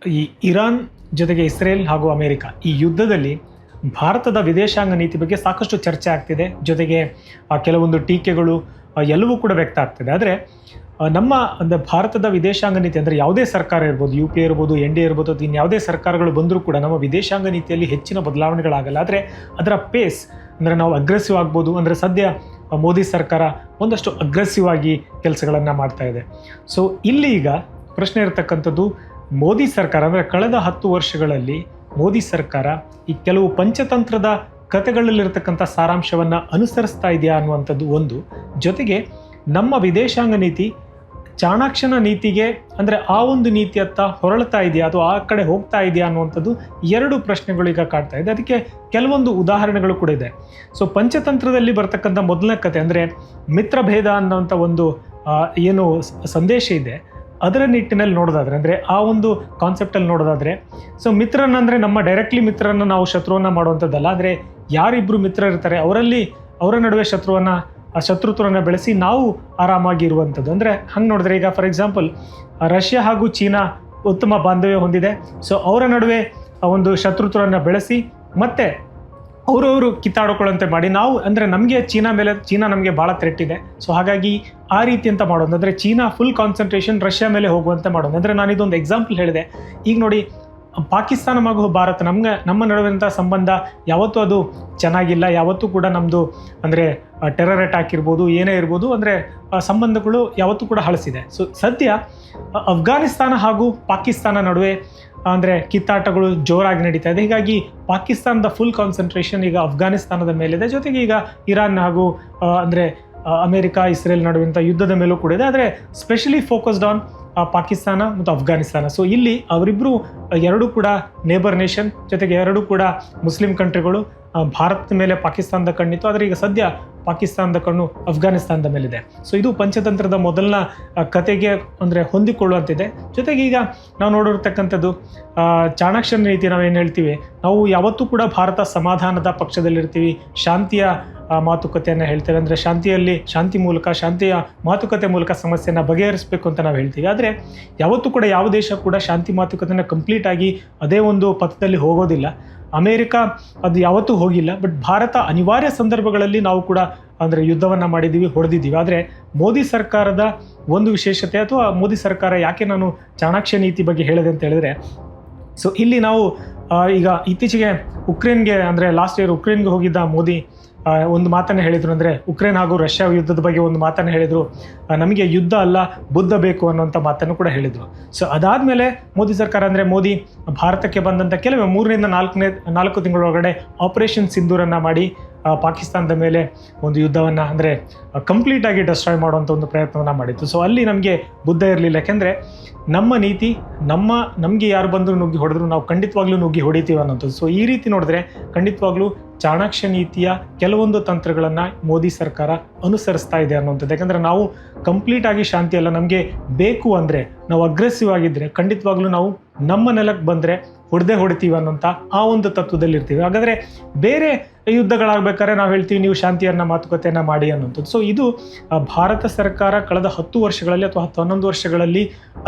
ಈ ಇರಾನ್ ಜೊತೆಗೆ ಇಸ್ರೇಲ್ ಹಾಗೂ ಅಮೆರಿಕ ಈ ಯುದ್ಧದಲ್ಲಿ ಭಾರತದ ವಿದೇಶಾಂಗ ನೀತಿ ಬಗ್ಗೆ ಸಾಕಷ್ಟು ಚರ್ಚೆ ಆಗ್ತಿದೆ. ಜೊತೆಗೆ ಕೆಲವೊಂದು ಟೀಕೆಗಳು ಎಲ್ಲವೂ ಕೂಡ ವ್ಯಕ್ತ ಆಗ್ತಿದೆ. ಆದರೆ ನಮ್ಮ ಭಾರತದ ವಿದೇಶಾಂಗ ನೀತಿ ಅಂದರೆ ಯಾವುದೇ ಸರ್ಕಾರ ಇರ್ಬೋದು, ಯು ಪಿ ಇರ್ಬೋದು, ಎನ್ ಡಿ ಇರ್ಬೋದು, ಅದು ಯಾವುದೇ ಸರ್ಕಾರಗಳು ಬಂದರೂ ಕೂಡ ನಮ್ಮ ವಿದೇಶಾಂಗ ನೀತಿಯಲ್ಲಿ ಹೆಚ್ಚಿನ ಬದಲಾವಣೆಗಳಾಗಲ್ಲ. ಆದರೆ ಅದರ ಪೇಸ್ ಅಂದರೆ ನಾವು ಅಗ್ರೆಸಿವ್ ಆಗ್ಬೋದು. ಅಂದರೆ ಸದ್ಯ ಮೋದಿ ಸರ್ಕಾರ ಒಂದಷ್ಟು ಅಗ್ರೆಸಿವ್ ಆಗಿ ಕೆಲಸಗಳನ್ನು ಮಾಡ್ತಾ ಇದೆ. ಸೊ ಇಲ್ಲಿ ಈಗ ಪ್ರಶ್ನೆ ಇರತಕ್ಕಂಥದ್ದು, ಮೋದಿ ಸರ್ಕಾರ ಅಂದರೆ ಕಳೆದ 10 ವರ್ಷಗಳಲ್ಲಿ ಮೋದಿ ಸರ್ಕಾರ ಈ ಕೆಲವು ಪಂಚತಂತ್ರದ ಕಥೆಗಳಲ್ಲಿರ್ತಕ್ಕಂಥ ಸಾರಾಂಶವನ್ನು ಅನುಸರಿಸ್ತಾ ಇದೆಯಾ ಅನ್ನುವಂಥದ್ದು ಒಂದು. ಜೊತೆಗೆ ನಮ್ಮ ವಿದೇಶಾಂಗ ನೀತಿ ಚಾಣಾಕ್ಷನ ನೀತಿಗೆ ಅಂದರೆ ಆ ಒಂದು ನೀತಿಯತ್ತ ಹೊರಳ್ತಾ ಇದೆಯಾ ಅಥವಾ ಆ ಕಡೆ ಹೋಗ್ತಾ ಇದೆಯಾ ಅನ್ನುವಂಥದ್ದು ಎರಡು ಪ್ರಶ್ನೆಗಳು ಈಗ ಕಾಡ್ತಾ ಇದೆ. ಅದಕ್ಕೆ ಕೆಲವೊಂದು ಉದಾಹರಣೆಗಳು ಕೂಡ ಇದೆ. ಸೊ ಪಂಚತಂತ್ರದಲ್ಲಿ ಬರ್ತಕ್ಕಂಥ ಮೊದಲನೇ ಕತೆ ಅಂದರೆ ಮಿತ್ರಭೇದ ಅನ್ನೋಂಥ ಒಂದು ಏನು ಸಂದೇಶ ಇದೆ, ಅದರ ನಿಟ್ಟಿನಲ್ಲಿ ನೋಡೋದಾದ್ರೆ ಅಂದರೆ ಆ ಒಂದು ಕಾನ್ಸೆಪ್ಟಲ್ಲಿ ನೋಡೋದಾದರೆ, ಸೊ ಮಿತ್ರನಂದರೆ ನಮ್ಮ ಡೈರೆಕ್ಟ್ಲಿ ಮಿತ್ರರನ್ನು ನಾವು ಶತ್ರುವನ್ನ ಮಾಡುವಂಥದ್ದಲ್ಲ. ಆದರೆ ಯಾರಿಬ್ಬರು ಮಿತ್ರರಿರ್ತಾರೆ ಅವರ ನಡುವೆ ಶತ್ರುತ್ವವನ್ನು ಬೆಳೆಸಿ ನಾವು ಆರಾಮಾಗಿ ಇರುವಂಥದ್ದು. ಅಂದರೆ ಹಂಗೆ ನೋಡಿದ್ರೆ ಈಗ ಫಾರ್ ಎಕ್ಸಾಂಪಲ್ ರಷ್ಯಾ ಹಾಗೂ ಚೀನಾ ಉತ್ತಮ ಬಾಂಧವ್ಯ ಹೊಂದಿದೆ. ಸೊ ಅವರ ನಡುವೆ ಒಂದು ಶತ್ರುತ್ವವನ್ನು ಬೆಳೆಸಿ ಮತ್ತೆ ಅವರವರು ಕಿತ್ತಾಡ್ಕೊಳ್ಳುವಂತೆ ಮಾಡಿ ನಾವು ಅಂದರೆ ನಮಗೆ ಚೀನಾ ನಮಗೆ ಭಾಳ ಥ್ರೆಟ್ ಇದೆ. ಸೊ ಹಾಗಾಗಿ ಆ ರೀತಿ ಅಂತ ಮಾಡೋದು ಅಂದರೆ ಚೀನಾ ಫುಲ್ ಕಾನ್ಸಂಟ್ರೇಷನ್ ರಷ್ಯಾ ಮೇಲೆ ಹೋಗುವಂತೆ ಮಾಡೋದು. ಅಂದರೆ ನಾನು ಇದೊಂದು ಎಕ್ಸಾಂಪಲ್ ಹೇಳಿದೆ. ಈಗ ನೋಡಿ, ಪಾಕಿಸ್ತಾನ ಹಾಗೂ ಭಾರತ ನಮ್ಮ ನಡುವಿನಂಥ ಸಂಬಂಧ ಯಾವತ್ತೂ ಅದು ಚೆನ್ನಾಗಿಲ್ಲ. ಯಾವತ್ತೂ ಕೂಡ ನಮ್ಮದು ಅಂದರೆ ಟೆರರ್ ಅಟ್ಯಾಕ್ ಇರ್ಬೋದು, ಏನೇ ಇರ್ಬೋದು, ಅಂದರೆ ಸಂಬಂಧಗಳು ಯಾವತ್ತೂ ಕೂಡ ಹಳಸಿದೆ. ಸೊ ಸದ್ಯ ಅಫ್ಘಾನಿಸ್ತಾನ ಹಾಗೂ ಪಾಕಿಸ್ತಾನ ನಡುವೆ ಅಂದರೆ ಕಿತ್ತಾಟಗಳು ಜೋರಾಗಿ ನಡೀತಾ ಇದೆ. ಹೀಗಾಗಿ ಪಾಕಿಸ್ತಾನದ ಫುಲ್ ಕಾನ್ಸಂಟ್ರೇಷನ್ ಈಗ ಅಫ್ಘಾನಿಸ್ತಾನದ ಮೇಲಿದೆ. ಜೊತೆಗೆ ಈಗ ಇರಾನ್ ಹಾಗೂ ಅಂದರೆ ಅಮೆರಿಕ ಇಸ್ರೇಲ್ ನಡುವಿನ ಯುದ್ಧದ ಮೇಲೂ ಕೂಡ ಇದೆ. ಆದರೆ ಸ್ಪೆಷಲಿ ಫೋಕಸ್ಡ್ ಆನ್ ಪಾಕಿಸ್ತಾನ ಮತ್ತು ಅಫ್ಘಾನಿಸ್ತಾನ. ಸೊ ಇಲ್ಲಿ ಅವರಿಬ್ಬರು ಎರಡೂ ಕೂಡ ನೇಬರ್ ನೇಷನ್, ಜೊತೆಗೆ ಎರಡೂ ಕೂಡ ಮುಸ್ಲಿಂ ಕಂಟ್ರಿಗಳು. ಭಾರತದ ಮೇಲೆ ಪಾಕಿಸ್ತಾನದ ಕಣ್ಣಿತ್ತು, ಆದರೆ ಈಗ ಸದ್ಯ ಪಾಕಿಸ್ತಾನದ ಕಣ್ಣು ಅಫ್ಘಾನಿಸ್ತಾನದ ಮೇಲಿದೆ. ಸೊ ಇದು ಪಂಚತಂತ್ರದ ಮೊದಲನ ಕತೆಗೆ ಅಂದರೆ ಹೊಂದಿಕೊಳ್ಳುವಂತಿದೆ. ಜೊತೆಗೆ ಈಗ ನಾವು ನೋಡಿರ್ತಕ್ಕಂಥದ್ದು ಚಾಣಾಕ್ಷನ ನೀತಿ. ನಾವೇನು ಹೇಳ್ತೀವಿ, ನಾವು ಯಾವತ್ತೂ ಕೂಡ ಭಾರತ ಸಮಾಧಾನದ ಪಕ್ಷದಲ್ಲಿರ್ತೀವಿ, ಶಾಂತಿಯ ಮಾತುಕತೆಯನ್ನು ಹೇಳ್ತೇವೆ. ಅಂದರೆ ಶಾಂತಿಯ ಮಾತುಕತೆ ಮೂಲಕ ಸಮಸ್ಯೆಯನ್ನು ಬಗೆಹರಿಸಬೇಕು ಅಂತ ನಾವು ಹೇಳ್ತೀವಿ. ಆದರೆ ಯಾವತ್ತೂ ಕೂಡ ಯಾವ ದೇಶ ಕೂಡ ಶಾಂತಿ ಮಾತುಕತೆಯನ್ನು ಕಂಪ್ಲೀಟ್ ಆಗಿ ಅದೇ ಒಂದು ಪಥದಲ್ಲಿ ಹೋಗೋದಿಲ್ಲ. ಅಮೇರಿಕ ಅದು ಯಾವತ್ತೂ ಹೋಗಿಲ್ಲ. ಬಟ್ ಭಾರತ ಅನಿವಾರ್ಯ ಸಂದರ್ಭಗಳಲ್ಲಿ ನಾವು ಕೂಡ ಅಂದರೆ ಯುದ್ಧವನ್ನು ಮಾಡಿದ್ದೀವಿ, ಹೊಡೆದಿದ್ದೀವಿ. ಆದರೆ ಮೋದಿ ಸರ್ಕಾರದ ಒಂದು ವಿಶೇಷತೆ ಅಥವಾ ಮೋದಿ ಸರ್ಕಾರ ಯಾಕೆ ನಾನು ಚಾಣಾಕ್ಷ ನೀತಿ ಬಗ್ಗೆ ಹೇಳಿದೆ ಅಂತ ಹೇಳಿದ್ರೆ, ಸೊ ಇಲ್ಲಿ ನಾವು ಈಗ ಇತ್ತೀಚೆಗೆ ಉಕ್ರೇನ್ಗೆ ಅಂದರೆ ಲಾಸ್ಟ್ ಇಯರ್ ಉಕ್ರೇನ್ಗೆ ಹೋಗಿದ್ದ ಮೋದಿ ಒಂದು ಮಾತನ್ನು ಹೇಳಿದರು. ಅಂದರೆ ಉಕ್ರೇನ್ ಹಾಗೂ ರಷ್ಯಾ ಯುದ್ಧದ ಬಗ್ಗೆ ಒಂದು ಮಾತನ್ನು ಹೇಳಿದರು, ನಮಗೆ ಯುದ್ಧ ಅಲ್ಲ ಬುದ್ಧ ಬೇಕು ಅನ್ನೋಂಥ ಮಾತನ್ನು ಕೂಡ ಹೇಳಿದರು. ಸೊ ಅದಾದಮೇಲೆ ಮೋದಿ ಸರ್ಕಾರ ಅಂದರೆ ಮೋದಿ ಭಾರತಕ್ಕೆ ಬಂದಂಥ ಕೆಲವೇ 3 ರಿಂದ 4 ತಿಂಗಳೊಳಗಡೆ ಆಪರೇಷನ್ ಸಿಂಧೂರನ್ನು ಮಾಡಿ ಪಾಕಿಸ್ತಾನದ ಮೇಲೆ ಒಂದು ಯುದ್ಧವನ್ನು ಅಂದರೆ ಕಂಪ್ಲೀಟಾಗಿ ಡೆಸ್ಟ್ರಾಯ್ ಮಾಡುವಂಥ ಒಂದು ಪ್ರಯತ್ನವನ್ನು ಮಾಡಿತ್ತು. ಸೊ ಅಲ್ಲಿ ನಮಗೆ ಬುದ್ಧ ಇರಲಿಲ್ಲ. ಯಾಕೆಂದರೆ ನಮ್ಮ ನೀತಿ ನಮಗೆ ಯಾರು ಬಂದರೂ ನುಗ್ಗಿ ಹೊಡೆದ್ರು ನಾವು ಖಂಡಿತವಾಗ್ಲೂ ನುಗ್ಗಿ ಹೊಡಿತೀವಿ ಅನ್ನೋಂಥದ್ದು. ಸೊ ಈ ರೀತಿ ನೋಡಿದ್ರೆ ಖಂಡಿತವಾಗ್ಲೂ ಚಾಣಾಕ್ಷ ನೀತಿಯ ಕೆಲವೊಂದು ತಂತ್ರಗಳನ್ನು ಮೋದಿ ಸರ್ಕಾರ ಅನುಸರಿಸ್ತಾ ಇದೆ ಅನ್ನೋಂಥದ್ದು. ಯಾಕಂದರೆ ನಾವು ಕಂಪ್ಲೀಟಾಗಿ ಶಾಂತಿ ಅಲ್ಲ, ನಮಗೆ ಬೇಕು ಅಂದರೆ ನಾವು ಅಗ್ರೆಸಿವ್ ಆಗಿದ್ದರೆ ಖಂಡಿತವಾಗ್ಲೂ ನಾವು ನಮ್ಮ ನೆಲಕ್ಕೆ ಬಂದರೆ ಹೊಡಿತೀವಿ ಅನ್ನೋಂಥ ಆ ಒಂದು ತತ್ವದಲ್ಲಿರ್ತೀವಿ. ಹಾಗಾದರೆ ಬೇರೆ ಯುದ್ಧಗಳಾಗಬೇಕಾದ್ರೆ ನಾವು ಹೇಳ್ತೀವಿ ನೀವು ಶಾಂತಿಯನ್ನು ಮಾತುಕತೆಯನ್ನು ಮಾಡಿ ಅನ್ನೋಂಥದ್ದು. ಸೊ ಇದು ಭಾರತ ಸರ್ಕಾರ ಕಳೆದ 10 ವರ್ಷಗಳಲ್ಲಿ ಅಥವಾ 11 ವರ್ಷಗಳಲ್ಲಿ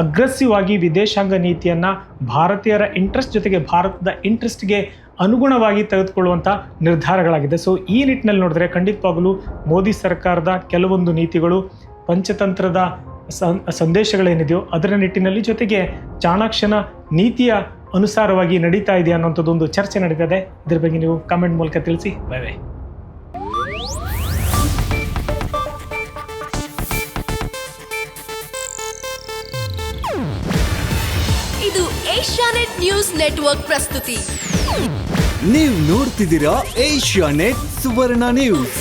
ಅಗ್ರೆಸಿವ್ ಆಗಿ ವಿದೇಶಾಂಗ ನೀತಿಯನ್ನು ಭಾರತೀಯರ ಇಂಟ್ರೆಸ್ಟ್ ಜೊತೆಗೆ ಭಾರತದ ಇಂಟ್ರೆಸ್ಟ್ಗೆ ಅನುಗುಣವಾಗಿ ತೆಗೆದುಕೊಳ್ಳುವಂಥ ನಿರ್ಧಾರಗಳಾಗಿದೆ. ಸೊ ಈ ನಿಟ್ಟಿನಲ್ಲಿ ನೋಡಿದ್ರೆ ಖಂಡಿತವಾಗಲೂ ಮೋದಿ ಸರ್ಕಾರದ ಕೆಲವೊಂದು ನೀತಿಗಳು ಪಂಚತಂತ್ರದ ಸಂದೇಶಗಳೇನಿದೆಯೋ ಅದರ ನಿಟ್ಟಿನಲ್ಲಿ ಜೊತೆಗೆ ಚಾಣಾಕ್ಷನ ನೀತಿಯ ಅನುಸಾರವಾಗಿ ನಡೀತಾ ಇದೆ ಅನ್ನೋಂಥದ್ದೊಂದು ಚರ್ಚೆ ನಡೀತಾ ಇದೆ. ಇದ್ರ ಬಗ್ಗೆ ನೀವು ಕಾಮೆಂಟ್ ಮೂಲಕ ತಿಳಿಸಿ. Bye bye. ಇದು ಏಷ್ಯಾನೆಟ್ ನ್ಯೂಸ್ ನೆಟ್ವರ್ಕ್ ಪ್ರಸ್ತುತಿ. ನೀವು ನೋಡ್ತಿದ್ದೀರಾ ಏಷ್ಯಾನೆಟ್ ಸುವರ್ಣ ನ್ಯೂಸ್.